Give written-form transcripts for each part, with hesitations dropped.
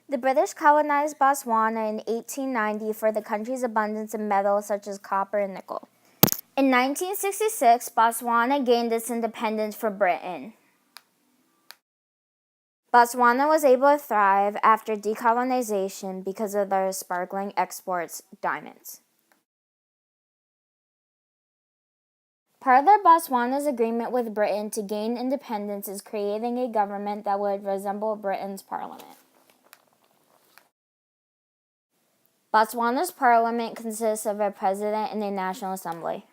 The British colonized Botswana in 1890 for the country's abundance of metals such as copper and nickel. In 1966, Botswana gained its independence from Britain. Botswana was able to thrive after decolonization because of their sparkling exports, diamonds. Part of Botswana's agreement with Britain to gain independence is creating a government that would resemble Britain's parliament. Botswana's parliament consists of a president and a national assembly.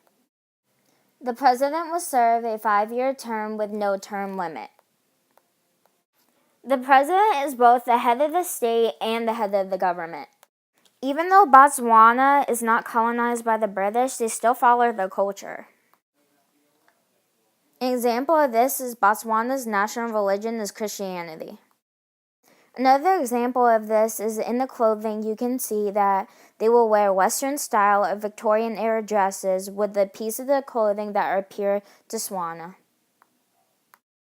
The president will serve a 5-year term with no term limit. The president is both the head of the state and the head of the government. Even though Botswana is not colonized by the British, they still follow their culture. An example of this is Botswana's national religion is Christianity. Another example of this is in the clothing. You can see that they will wear Western style or Victorian era dresses with the pieces of the clothing that are pure Tswana.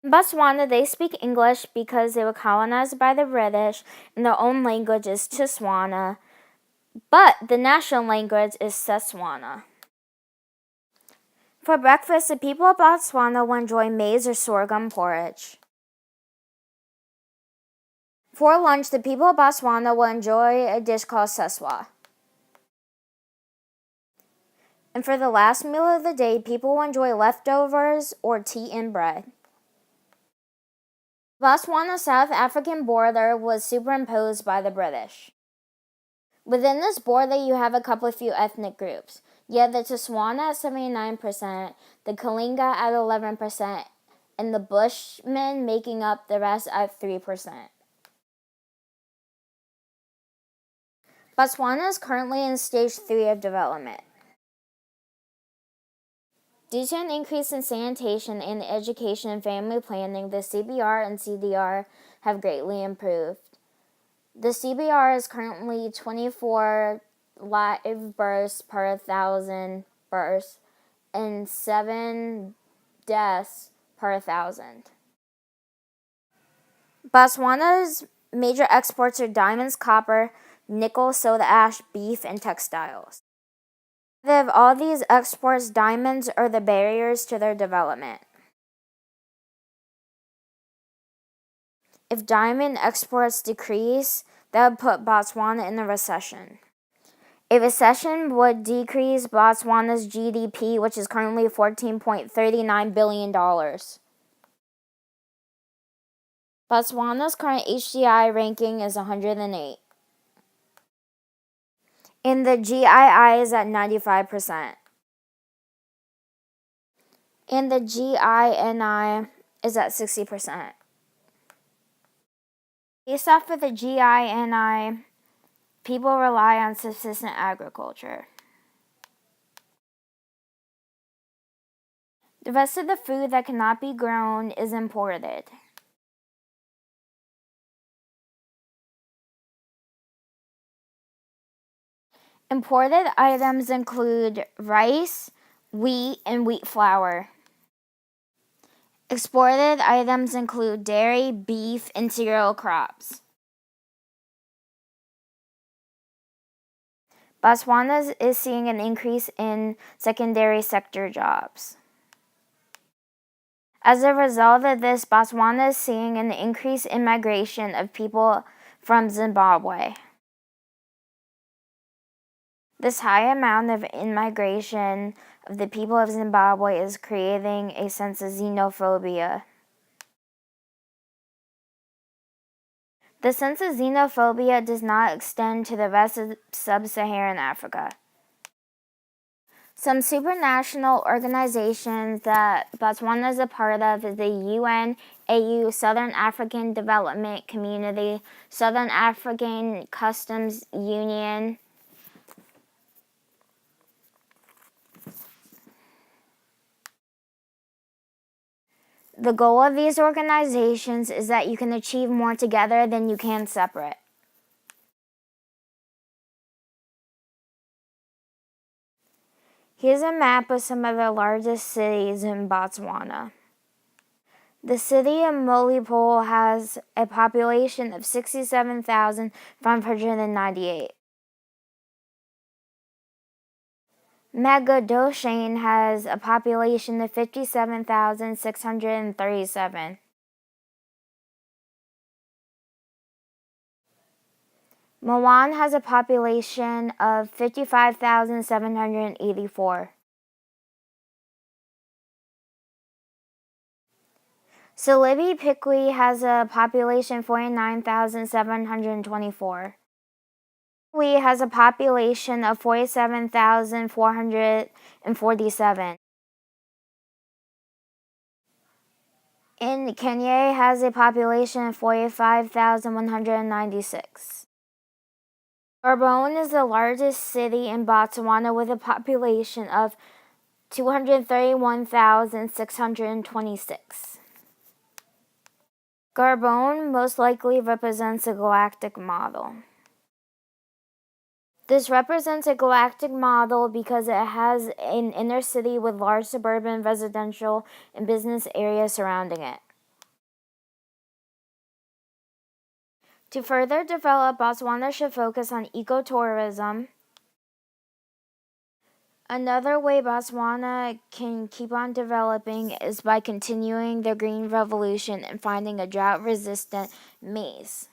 In Botswana, they speak English because they were colonized by the British and their own language is Tswana, but the national language is Setswana. For breakfast, the people of Botswana will enjoy maize or sorghum porridge. For lunch, the people of Botswana will enjoy a dish called seswa. And for the last meal of the day, people will enjoy leftovers or tea and bread. Botswana's South African border was superimposed by the British. Within this border, you have a few ethnic groups. You have the Tswana at 79%, the Kalinga at 11%, and the Bushmen making up the rest at 3%. Botswana is currently in stage 3 of development. Due to an increase in sanitation and education and family planning, the CBR and CDR have greatly improved. The CBR is currently 24 live births per 1,000 births and 7 deaths per 1,000. Botswana's major exports are diamonds, copper, nickel, soda ash, beef, and textiles. Of all these exports, diamonds are the barriers to their development. If diamond exports decrease, that would put Botswana in a recession. A recession would decrease Botswana's GDP, which is currently $14.39 billion. Botswana's current HDI ranking is 108. And the GII is at 95%. And the GINI is at 60%. Based off of the GINI, people rely on subsistence agriculture. The rest of the food that cannot be grown is imported. Imported items include rice, wheat, and wheat flour. Exported items include dairy, beef, and cereal crops. Botswana is seeing an increase in secondary sector jobs. As a result of this, Botswana is seeing an increase in migration of people from Zimbabwe. This high amount of immigration of the people of Zimbabwe is creating a sense of xenophobia. The sense of xenophobia does not extend to the rest of sub-Saharan Africa. Some supranational organizations that Botswana is a part of is the UN, AU, Southern African Development Community, Southern African Customs Union, the goal of these organizations is that you can achieve more together than you can separate. Here's a map of some of the largest cities in Botswana. The city of Molipole has a population of 67,598. Megadoshan has a population of 57,637. Milan has a population of 55,784. Salibi Piqui has a population of 49,724. We has a population of 47,447. In Kenya has a population of 45,196. Gaborone is the largest city in Botswana with a population of 231,626. Gaborone most likely represents a galactic model. This represents a galactic model because it has an inner city with large suburban, residential, and business areas surrounding it. To further develop, Botswana should focus on ecotourism. Another way Botswana can keep on developing is by continuing the green revolution and finding a drought-resistant maize.